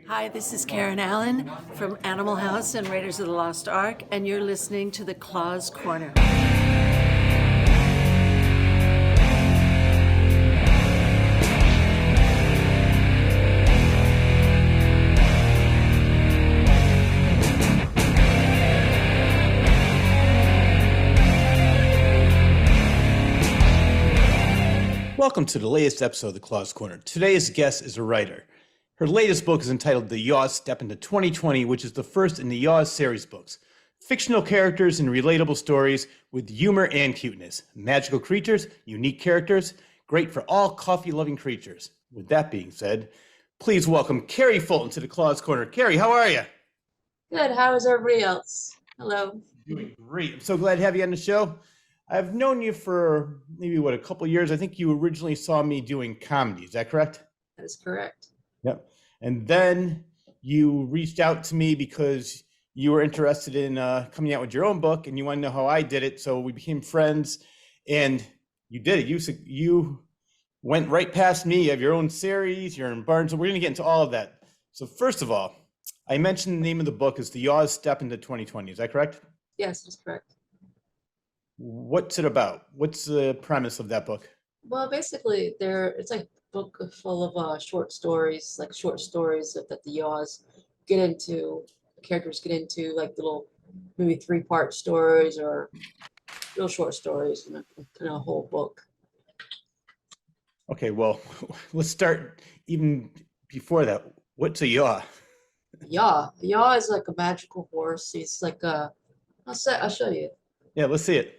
Hi, this is Karen Allen from Animal House and Raiders of the Lost Ark, and you're listening to the Claws Corner. Welcome to the latest episode of the Claws Corner. Today's guest is a writer. Her latest book is entitled The Yaws Step into 2020, which is the first in the Yaws series books. Fictional characters and relatable stories with humor and cuteness. Magical creatures, unique characters, great for all coffee-loving creatures. With that being said, please welcome Carrie Fulton to the Claws Corner. Carrie, how are you? Good. How is everybody else? Hello. Doing great. I'm so glad to have you on the show. I've known you for maybe, a couple of years. I think you originally saw me doing comedy. Is that correct? That is correct. Yep. And then you reached out to me because you were interested in coming out with your own book and you want to know how I did it. So we became friends and you did it. You went right past me. You have your own series. You're in Barnes. So we're going to get into all of that. So first of all, I mentioned the name of the book is The Yaws Step into 2020. Is that correct? Yes, that's correct. What's it about? What's the premise of that book? Well, basically, it's like a book full of short stories, that the Yaws get into, the characters get into, like little, maybe 3-part stories or real short stories, and kind of a whole book. Okay, well, let's start even before that. What's a yaw? A yaw is like a magical horse. It's like I'll show you. Yeah, let's see it.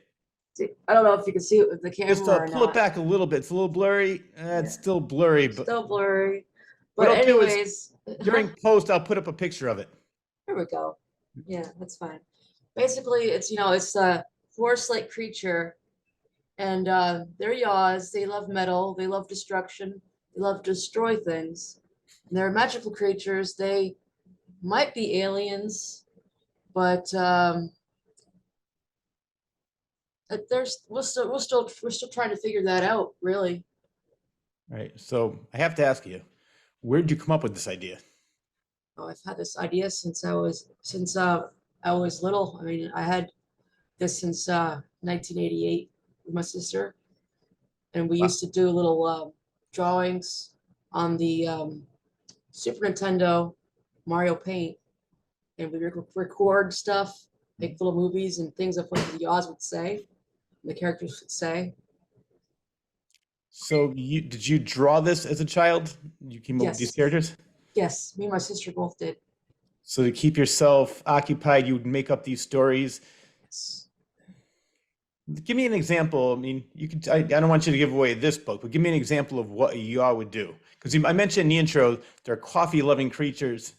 I don't know if you can see it with the camera Just or pull not. it back a little bit. It's a little blurry. It's still blurry, but Still blurry. What But I'll do is, anyways, during post, I'll put up a picture of it. here we go. Yeah, that's fine. Basically, it's a horse-like creature, and they're yaws. They love metal. They love destruction. They love to destroy things. And they're magical creatures. They might be aliens, but we're still trying to figure that out, really. All right. So I have to ask you, where did you come up with this idea? Oh, I've had this idea since I was little. I mean, I had this since 1988 with my sister, and we used to do little drawings on the Super Nintendo Mario Paint, and we record stuff, make little movies and things of what the Yaws would say, and the characters would say. So did you draw this as a child? You came up with these characters? Yes, me and my sister both did. So to keep yourself occupied, you would make up these stories. Yes. Give me an example. I mean, I don't want you to give away this book, but give me an example of what a yaw would do. Because I mentioned in the intro, they're coffee-loving creatures.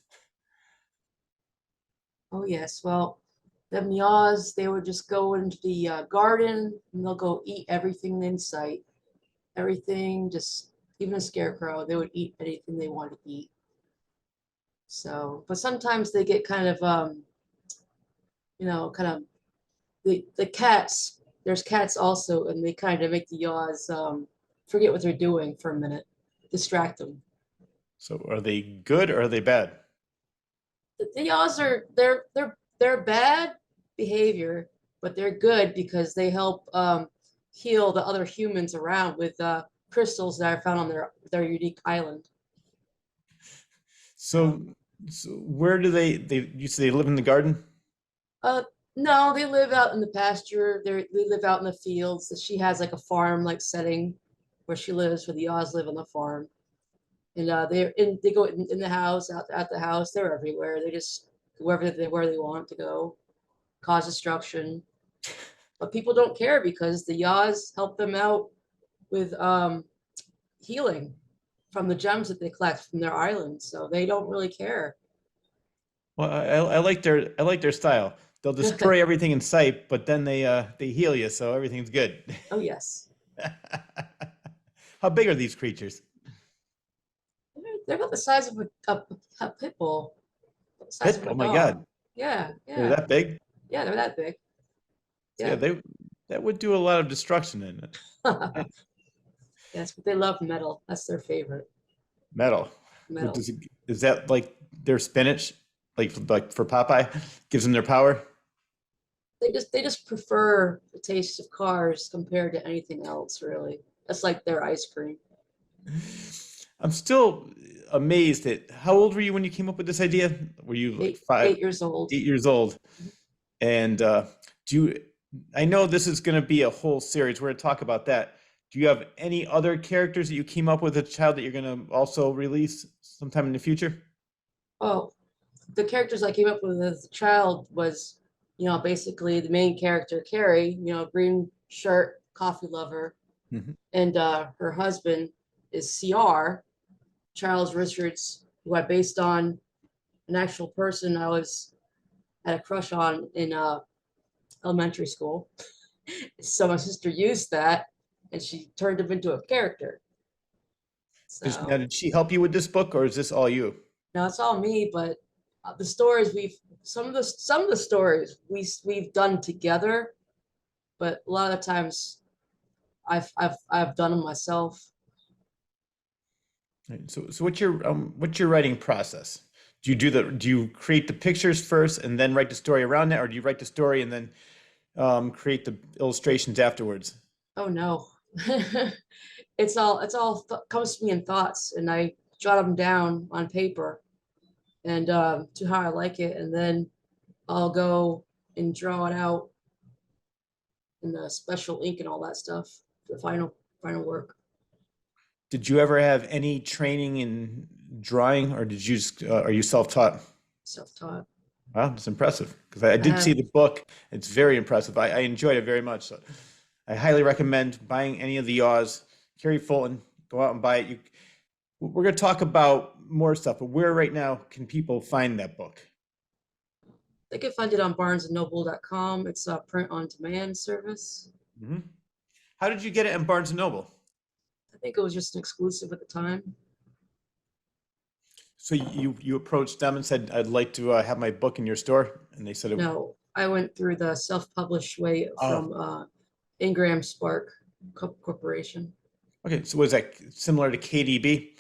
Oh yes, well, them Yaws, they would just go into the garden and they'll go eat everything in sight. Everything, just even a scarecrow, they would eat anything they want to eat. So, but sometimes they get kind of the cats. There's cats also, and they kind of make the Yaws forget what they're doing for a minute, distract them. So are they good or are they bad? The Yaws they're bad behavior, but they're good because they help heal the other humans around with crystals that are found on their unique island. So where do you say they live in the garden? No, they live out in the pasture. They live out in the fields. She has like a farm like setting where she lives, where the Yaws live on the farm. And they go in the house, out the house. They're everywhere. They just where they want to go, cause destruction. But people don't care because the Yaws help them out with healing from the gems that they collect from their island. So they don't really care. Well, I like their style. They'll destroy everything in sight, but then they heal you, so everything's good. Oh yes. How big are these creatures? They're about the size of a pit bull. Pit bull? Oh my God. Yeah. They're that big? Yeah, they're that big. Yeah, that would do a lot of destruction in it. Yes, but they love metal. That's their favorite. Metal. Metal. Is that like their spinach, like for Popeye, gives them their power? They just prefer the taste of cars compared to anything else, really. That's like their ice cream. I'm still amazed at how old were you when you came up with this idea? Were you like Eight five, 8 years old. 8 years old? And do you, I know this is going to be a whole series. We're going to talk about that. Do you have any other characters that you came up with as a child that you're going to also release sometime in the future? Oh, the characters I came up with as a child was, basically the main character, Carrie, green shirt, coffee lover, Mhm. and her husband is CR, Charles Richards, who I based on an actual person I was had a crush on in elementary school. So my sister used that, and she turned him into a character. Now, So did she help you with this book, or is this all you? now it's all me, but the stories we've some of the stories we've done together, but a lot of the times I've done them myself. Right. So what's your writing process? Do you create the pictures first and then write the story around that, or do you write the story and then create the illustrations afterwards? Oh no, comes to me in thoughts, and I jot them down on paper and to how I like it, and then I'll go and draw it out in the special ink and all that stuff. The final work. Did you ever have any training in drawing, or did you just are you self-taught? Self-taught. Wow, that's impressive. Because I I did see have the book. It's very impressive. I enjoyed it very much. So I highly recommend buying any of the Yaws. Carrie Fulton, go out and buy it. We're going to talk about more stuff, but where right now can people find that book? They can find it on barnesandnoble.com. It's a print on demand service. Hmm. How did you get it in Barnes and Noble? I think it was just an exclusive at the time. So you approached them and said, "I'd like to have my book in your store," and they said, No, I went through the self-published way "Oh, from Ingram Spark Corporation. okay." So was that similar to KDB,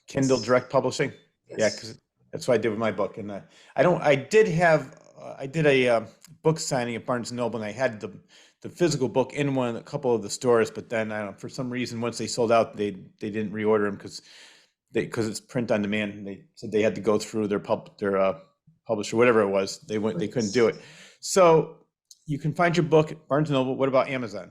Kindle Yes. Direct Publishing? Yeah, Yes. because that's what I did with my book, and I don't. I did have. I did a book signing at Barnes and Noble, and I had the physical book in a couple of the stores, but then I don't know, for some reason once they sold out, they didn't reorder them because it's print on demand. And they said they had to go through their publisher, whatever it was. They couldn't do it. So you can find your book at Barnes and Noble. What about Amazon?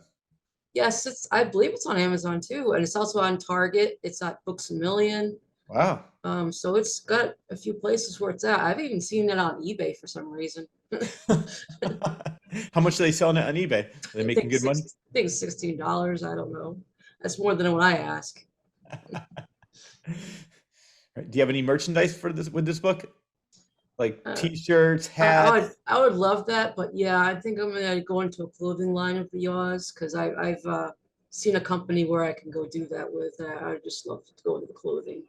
Yes, I believe it's on Amazon too, and it's also on Target. It's at Books a Million. Wow. So it's got a few places where it's at. I've even seen it on eBay for some reason. How much are they selling it on eBay? Are they I making think good money? I think $16. I don't know. That's more than what I ask. Right. Do you have any merchandise for this with this book? Like Uh, t-shirts, I hats? would love that, but yeah, I think I'm gonna go into a clothing line of the yours because I've seen a company where I can go do that with. I would just love to go into the clothing.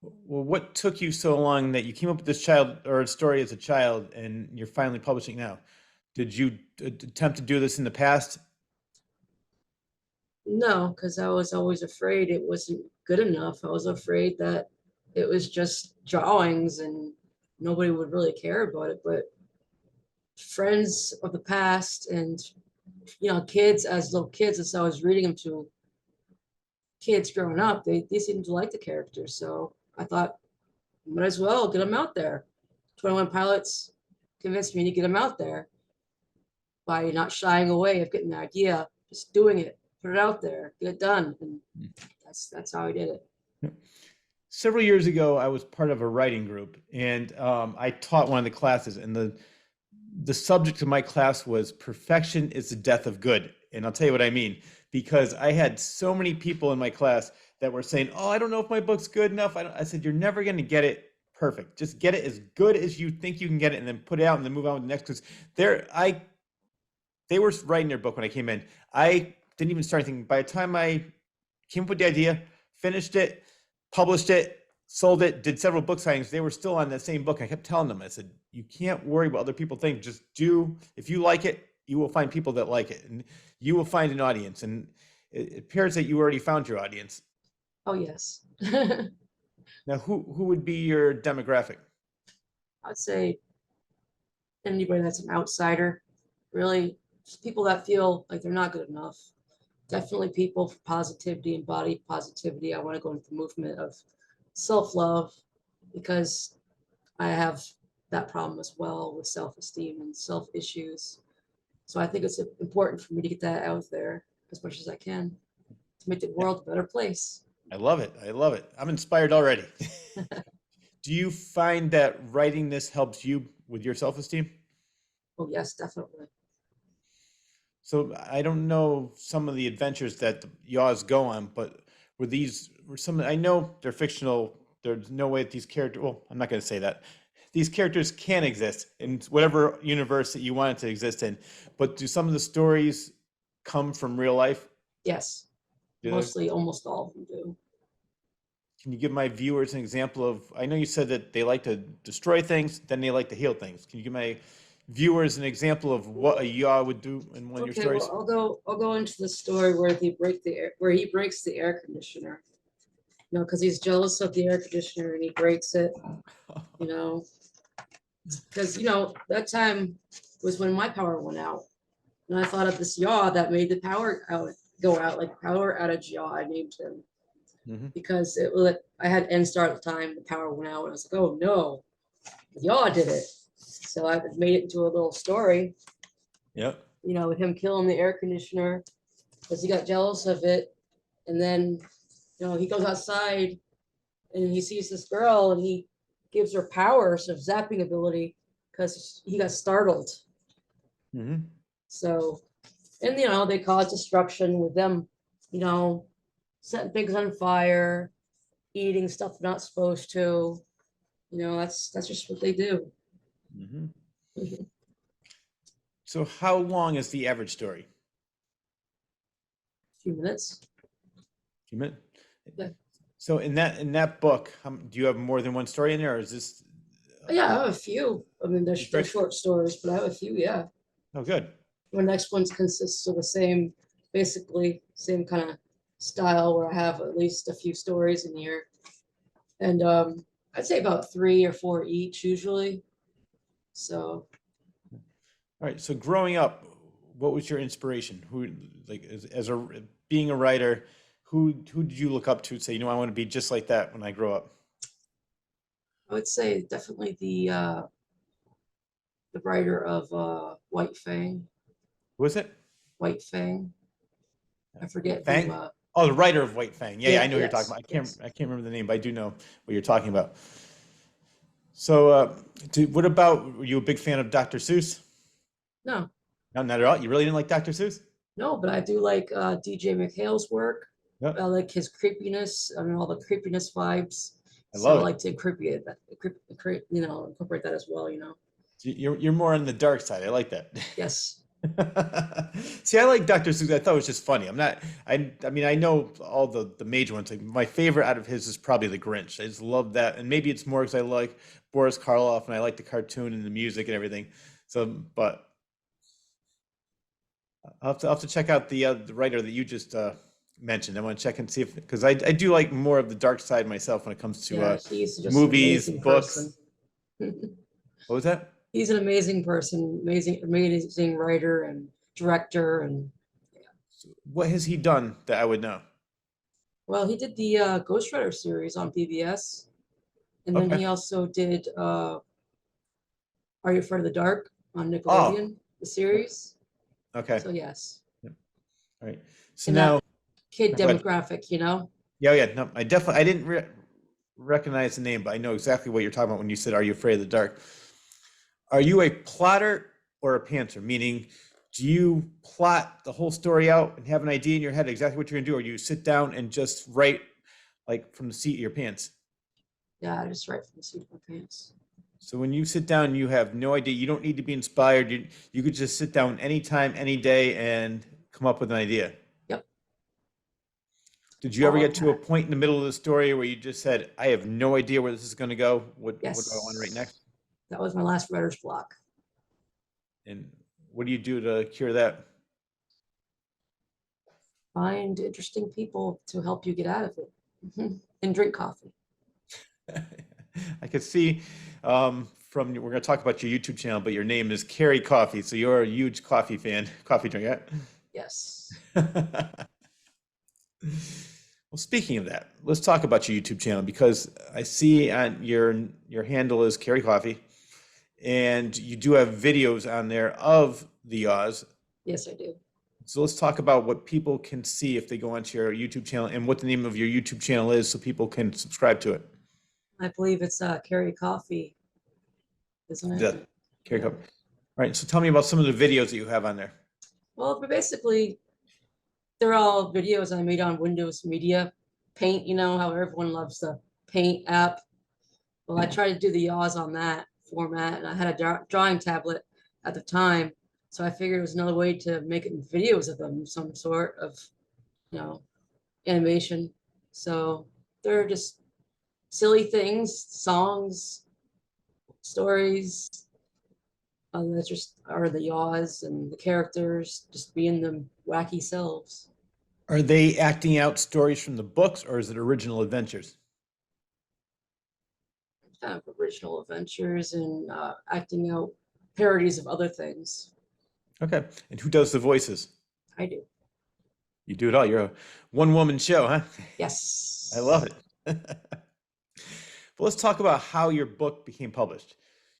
Well, what took you so long that you came up with this child or story as a child and you're finally publishing now? Did you attempt to do this in the past? No, because I was always afraid it wasn't good enough. I was afraid that it was just drawings and nobody would really care about it. But friends of the past and kids as little kids, as I was reading them to kids growing up, they seemed to like the characters. So I thought, might as well get them out there. 21 Pilots convinced me to get them out there by not shying away of getting the idea, just doing it, put it out there, get it done. And that's how I did it. Several years ago, I was part of a writing group, and I taught one of the classes, and the subject of my class was "Perfection is the Death of Good." And I'll tell you what I mean, because I had so many people in my class that were saying, "Oh, I don't know if my book's good enough." I said, "You're never going to get it perfect. Just get it as good as you think you can get it, and then put it out, and then move on to the next." Because they were writing their book when I came in. I didn't even start anything. By the time I came up with the idea, finished it, published it, sold it, did several book signings, they were still on that same book. I kept telling them, I said, you can't worry what other people think. Just if you like it, you will find people that like it, and you will find an audience. And it appears that you already found your audience. Oh, yes. Now, who would be your demographic? I'd say anybody that's an outsider, really, just people that feel like they're not good enough. Definitely people for positivity and body positivity. I want to go into the movement of self-love because I have that problem as well with self-esteem and self-issues. So I think it's important for me to get that out there as much as I can to make the world a better place. I love it. I love it. I'm inspired already. Do you find that writing this helps you with your self-esteem? Oh, yes, definitely. So I don't know some of the adventures that the Yaws go on, but were some, I know they're fictional. There's no way that these characters, well, I'm not going to say that. These characters can exist in whatever universe that you want it to exist in. But do some of the stories come from real life? Yes, Do they? mostly, almost all of them do. Can you give my viewers an example of, I know you said that they like to destroy things, then they like to heal things. Can you give my viewers an example of what a Yaw would do in one of your Okay, well, stories? I'll go into the story where he breaks the air conditioner. You know, because he's jealous of the air conditioner and he breaks it. You know, because that time was when my power went out, and I thought of this yaw that made the power out go out, like power outage yaw. I named him Mhm. because I had N star at the time. The power went out, and I was like, oh no, the yaw did it. So I made it into a little story. Yep. With him killing the air conditioner because he got jealous of it, and then he goes outside and he sees this girl and he gives her powers of zapping ability because he got startled. Hmm. So, and they cause destruction with them, you know, setting things on fire, eating stuff they're not supposed to. That's just what they do. Hmm. A So how long is the average story? few minutes. Few minutes. Yeah. So in that book, do you have more than one story in there, or is this Yeah, I have a few. I mean, they're short stories, but I have a few. Yeah. oh good? My next one consists of the same, basically same kind of style where I have at least a few stories in here. And I'd say about 3 or 4 each usually. So All right. So growing up, what was your inspiration? Who, like, as a being a writer, who did you look up to? Say, I want to be just like that when I grow up. I would say definitely the writer of White Fang. Who was it? White Fang. I forget who. Fang? Oh, the writer of White Fang. Yeah, yeah, I Yeah, know who you're talking yes, about. yes. I can't remember the name, but I do know what you're talking about. So, what about, were you a big fan of Dr. Seuss? No, No, not at all. You really didn't like Dr. Seuss? no, but I do like DJ McHale's work. Yeah, I like his creepiness. I mean, all the creepiness vibes. I So love I it. like to incorporate that, incorporate that as well. So you're more on the dark side. I like that. Yes. See, I like Dr. Seuss. I thought it was just funny. I'm not. I mean, I know all the major ones. Like my favorite out of his is probably The Grinch. I just love that, and maybe it's more because I like Boris Karloff and I like the cartoon and the music and everything. So, but I'll have to check out the writer that you just mentioned. I want to check and see if, because I do like more of the dark side myself when it comes to Yeah, he's just an movies, amazing person. books. What was that? He's an amazing person, amazing writer and director. And What has he done that I would know? well, he did the Ghost Rider series on PBS. And then Okay. he also did Are You Afraid of the Dark on Oh, Nickelodeon, the series. okay. So yes, Yep. All right. So in now, that kid go ahead. demographic. Yeah, yeah. No, I didn't recognize the name, but I know exactly what you're talking about when you said, "Are you afraid of the dark?" Are you a plotter or a pantser? Meaning, do you plot the whole story out and have an idea in your head exactly what you're gonna do, or you sit down and just write like from the seat of your pants? Yeah, I just write from the seat of my pants. So when you sit down, you have no idea. You don't need to be inspired. You could just sit down anytime, any day, and come up with an idea. Yep, Did you ever all get of to a that. point in the middle of the story where you just said, "I have no idea where this is going to go. What do I want to write Yes, next?" that was my last writer's block. And what do you do to cure that? Find interesting people to help you get out of it, and drink coffee. I could see from we're going to talk about your YouTube channel, but your name is Carrie Coffee, so you're a huge coffee fan, coffee drinker. Yes. Well, speaking of that, let's talk about your YouTube channel because I see on your handle is Carrie Coffee, and you do have videos on there of the Oz. Yes, I do. So let's talk about what people can see if they go onto your YouTube channel and what the name of your YouTube channel is so people can subscribe to it. I believe it's Carrie Coffee, isn't Yeah, it? Carrie Yeah. Coffee. All right, so tell me about some of the videos that you have on there. Well, but basically, they're all videos I made on Windows Media Paint. You know how everyone loves the Paint app. Well, I tried to do the Yaws on that format, and I had a drawing tablet at the time, so I figured it was another way to make it videos of them, some sort of, you know, animation. So they're just silly things, songs, stories. That just are the Yaws and the characters just being them wacky selves. Are they acting out stories from the books or is it original adventures? Kind of original adventures and acting out parodies of other things. Okay. And who does the voices? I do. You do it all. You're a one-woman show, huh? Yes. I love it. But let's talk about how your book became published.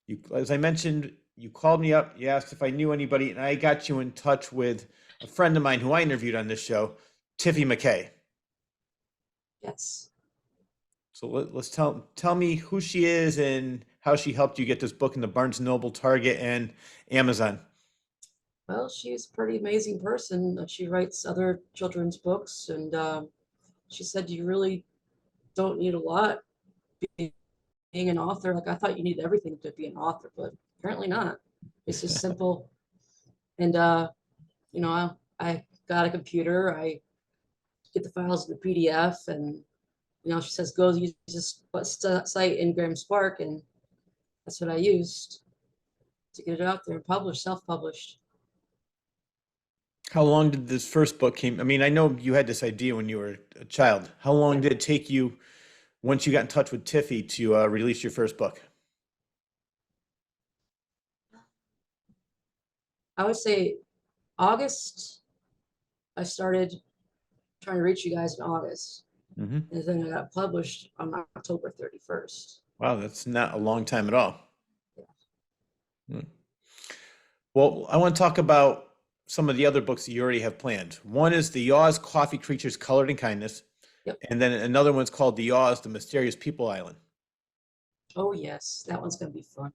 You, as I mentioned, you called me up, you asked if I knew anybody, and I got you in touch with a friend of mine who I interviewed on this show, Tiffy McKay. Yes. So let's tell me who she is and how she helped you get this book in the Barnes & Noble, Target, and Amazon. Well, she's a pretty amazing person. She writes other children's books, and she said you really don't need a lot being an author. Like I thought you needed everything to be an author, but apparently not. It's just simple. And you know, I got a computer. I get the files in the PDF, and you know, she says go use this site Ingram Spark, and that's what I used to get it out there and published, self-published. How long did this first book came? I mean, I know you had this idea when you were a child. How long Yeah. did it take you once you got in touch with Tiffy to release your first book? I would say August. I started trying to reach you guys in August, Hmm. and then I got published on October 31st. Wow, that's not a long time at all. Yeah. Hmm. Well, I want to talk about some of the other books that you already have planned. One is the Yaws Coffee Creatures Colored in Kindness, Yep. and then another one's called the Yaws, the Mysterious People Island. Oh yes, that one's gonna be fun.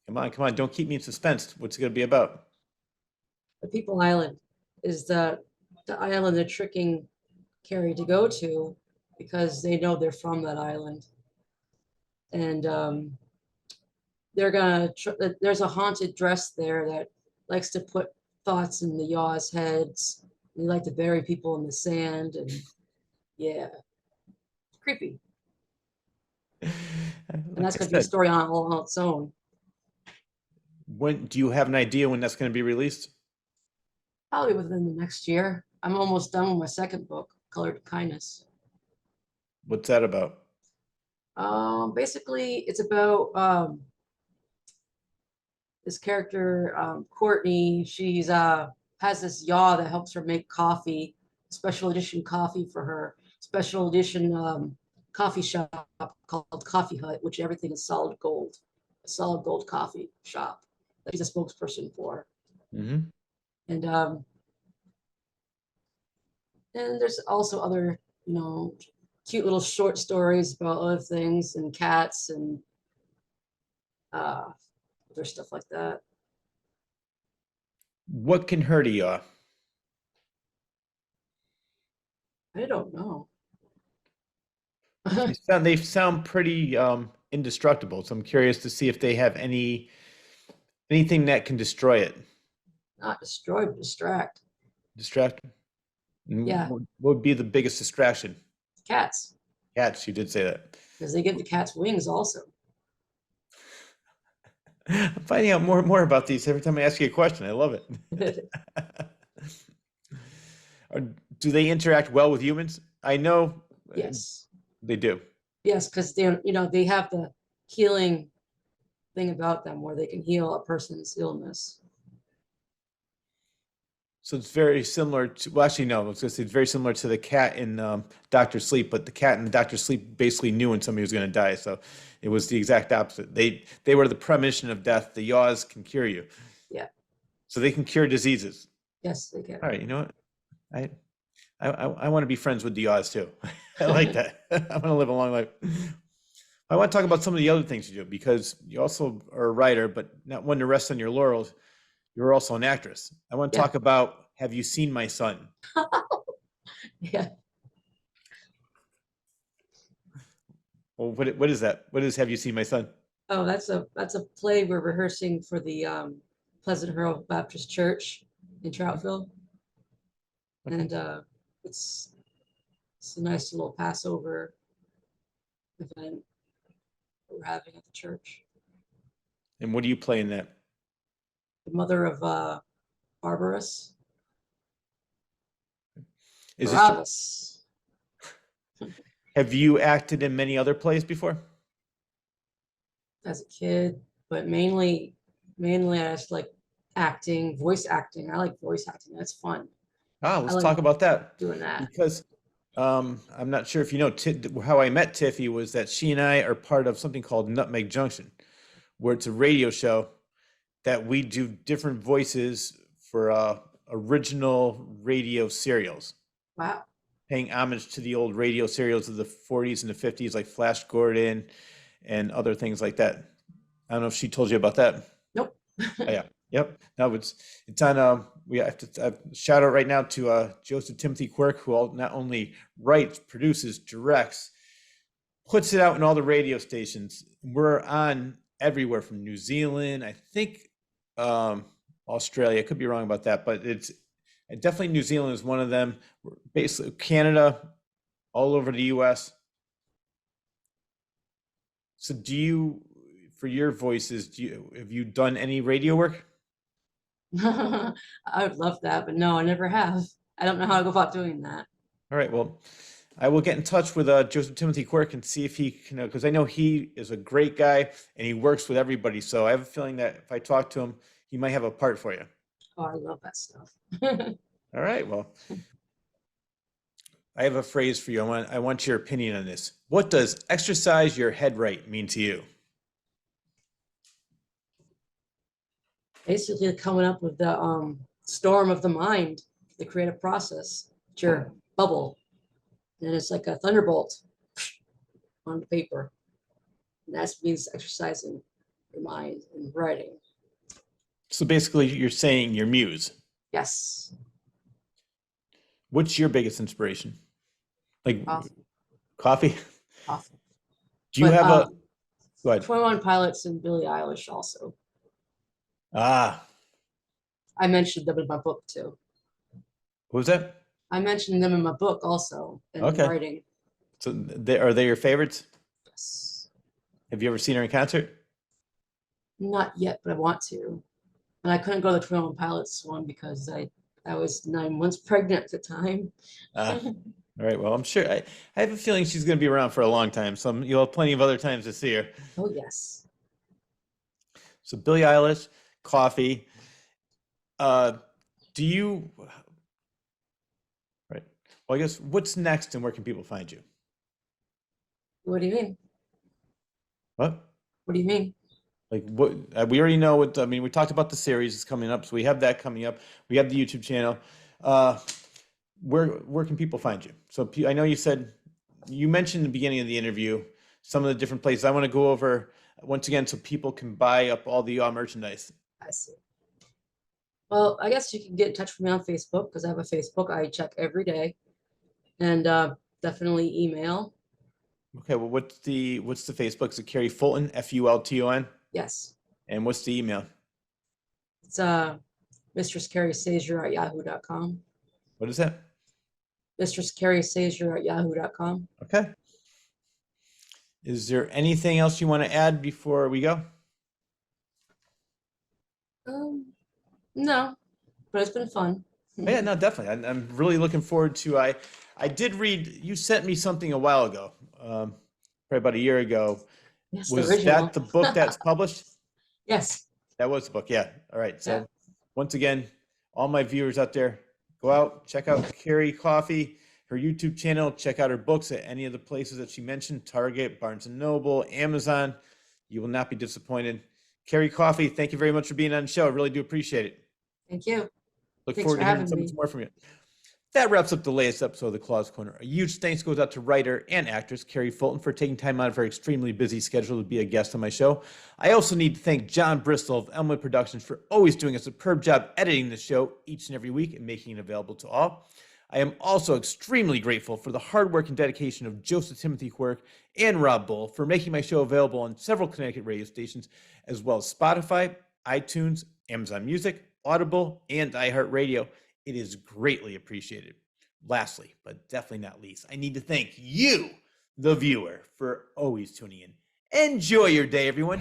Come on, don't keep me in suspense. What's it going to be about? The People Island is the island they're tricking Carrie to go to because they know they're from that island, and they're gonna. There's a haunted dress there that likes to put thoughts in the Yaws' heads. They like to bury people in the sand, and yeah, creepy. And Like that's I gonna be a said, story all on its own. when do you have an idea when that's going to be released? Probably within the next year. I'm almost done with my second book, Colored Kindness. What's that about? Basically, it's about this character, Courtney. She's has this yaw that helps her make coffee, special edition coffee for her special edition coffee shop called Coffee Hut, which everything is solid gold, a solid gold coffee shop that she's a spokesperson for. Hmm. And there's also other, you know, cute little short stories about other things and cats and other stuff like that. What can hurt a yaw? I don't know. They sound pretty indestructible. So I'm curious to see if they have anything that can destroy it. Not destroy, but distract. Distract. Yeah. What would be the biggest distraction? Cats, Cats. You did say that. because they give the cats wings also. I'm finding out more and more about these every time I ask you a question. I love it. Do they interact well with humans? I know Yes. they do. Yes, because they have the healing thing about them where they can heal a person's illness. So it's very similar to, well, actually, no, I was going to say it's very similar to the cat in Doctor Sleep, but the cat in Doctor Sleep basically knew when somebody was going to die. So it was the exact opposite. They were the premonition of death. The yaws can cure you. Yeah. So they can cure diseases. Yes, they can. All right, you know what? I want to be friends with the yaws too. I like that. I want to live a long life. I want to talk about some of the other things you do because you also are a writer, but not one to rest on your laurels. You're also an actress. I want to Yeah. talk about Have You Seen My Son? Yeah. Well, what is that? What is Have You Seen My Son? Oh, that's a play we're rehearsing for the Pleasant Hill Baptist Church in Troutville, Okay. and it's a nice little Passover event that we're having at the church. And what do you play in that? The mother of Barbarus, Is this, Barabbas. have you acted in many other plays before? As a kid, but mainly I just like acting, voice acting. I like voice acting. That's fun. Let's like talk about that doing that. because I'm not sure if you know how I met Tiffy was that she and I are part of something called Nutmeg Junction, where it's a radio show that we do different voices for original radio serials, Wow. paying homage to the old radio serials of the 40s and the 50s, like Flash Gordon and other things like that. I don't know if she told you about that. Nope. Oh, yeah. Yep. No, it's on. We have to shout out right now to Joseph Timothy Quirk, who not only writes, produces, directs, puts it out in all the radio stations. We're on everywhere from New Zealand, I think, Australia. I could be wrong about that, but it's definitely New Zealand is one of them. Basically, Canada, all over the U.S. So, for your voices, have you done any radio work? I would love that, but no, I never have. I don't know how to go about doing that. All right. Well, I will get in touch with Joseph Timothy Quirk and see if he can, because I know he is a great guy and he works with everybody. So I have a feeling that if I talk to him, he might have a part for you. Oh, I love that stuff. All right. Well, I have a phrase for you. I want your opinion on this. What does exercise your head right mean to you? Basically coming up with the storm of the mind, the creative process. It's your bubble. And it's like a thunderbolt on the paper. And that means exercising your mind and writing. So basically, you're saying your muse. Yes. What's your biggest inspiration? Like Coffee. coffee? Coffee. Do you But, have a, go ahead. 21 Pilots and Billie Eilish also. Ah, I mentioned them in my book too. what was that? I mentioned them in my book also in Okay. writing. So are they your favorites? Yes. Have you ever seen her in concert? Not yet, but I want to. And I couldn't go to the 21 Pilots one because I was 9 months pregnant at the time. All right. Well, I'm sure I have a feeling she's going to be around for a long time. So you'll have plenty of other times to see her. Oh, yes. So Billie Eilish, coffee. Do you? Right. Well, I guess what's next and where can people find you? What do you mean? What? What do you mean? Like what? We already know what. I mean, we talked about the series is coming up, so we have that coming up. We have the YouTube channel. Where can people find you? So I know you mentioned in the beginning of the interview some of the different places. I want to go over once again so people can buy up all the merchandise. I see. Well, I guess you can get in touch with me on Facebook because I have a Facebook I check every day, and definitely email. Okay. Well, what's the Facebook? Is it Carrie Fulton, Fulton? Yes, And what's the email? it's Mistress Carrie Sazier at yahoo.com. What is that? Mistress Carrie Sazier at yahoo.com. Okay. Is there anything else you want to add before we go? No, but it's been fun. Yeah, no, definitely. I'm really looking forward to. I did read. You sent me something a while ago, probably about a year ago. Yes, the Was original. that the book that's published? Yes. That was the book, yeah. All right. So Yeah. once again, all my viewers out there, go out, check out Carrie Coffee, her YouTube channel, check out her books at any of the places that she mentioned, Target, Barnes & Noble, Amazon. You will not be disappointed. Carrie Coffee, thank you very much for being on the show. I really do appreciate it. Thank you. Look Thanks forward for to hearing having so me. much more from you. That wraps up the latest episode of The Claws Corner. A huge thanks goes out to writer and actress Carrie Fulton for taking time out of her extremely busy schedule to be a guest on my show. I also need to thank John Bristol of Elmwood Productions for always doing a superb job editing the show each and every week and making it available to all. I am also extremely grateful for the hard work and dedication of Joseph Timothy Quirk and Rob Bull for making my show available on several Connecticut radio stations, as well as Spotify, iTunes, Amazon Music, Audible, and iHeartRadio. It is greatly appreciated. Lastly, but definitely not least, I need to thank you, the viewer, for always tuning in. Enjoy your day, everyone.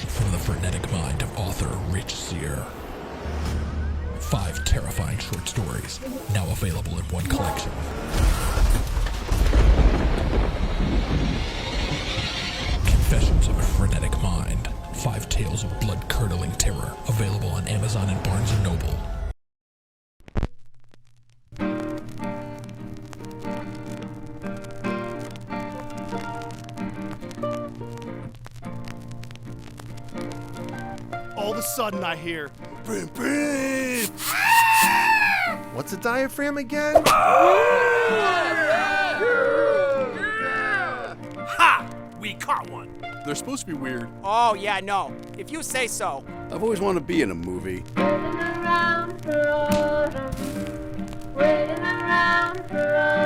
From the frenetic mind of author Rich Sear. 5 terrifying short stories, now available in one collection. Confessions of a Frenetic Mind. 5 tales of blood-curdling terror, available on Amazon and Barnes & Noble. All of a sudden I hear, brim, brim. What's a diaphragm again? Ha! We caught one. They're supposed to be weird. Oh, yeah, no. If you say so. I've always wanted to be in a movie. Waiting around for autumn, waiting around for autumn.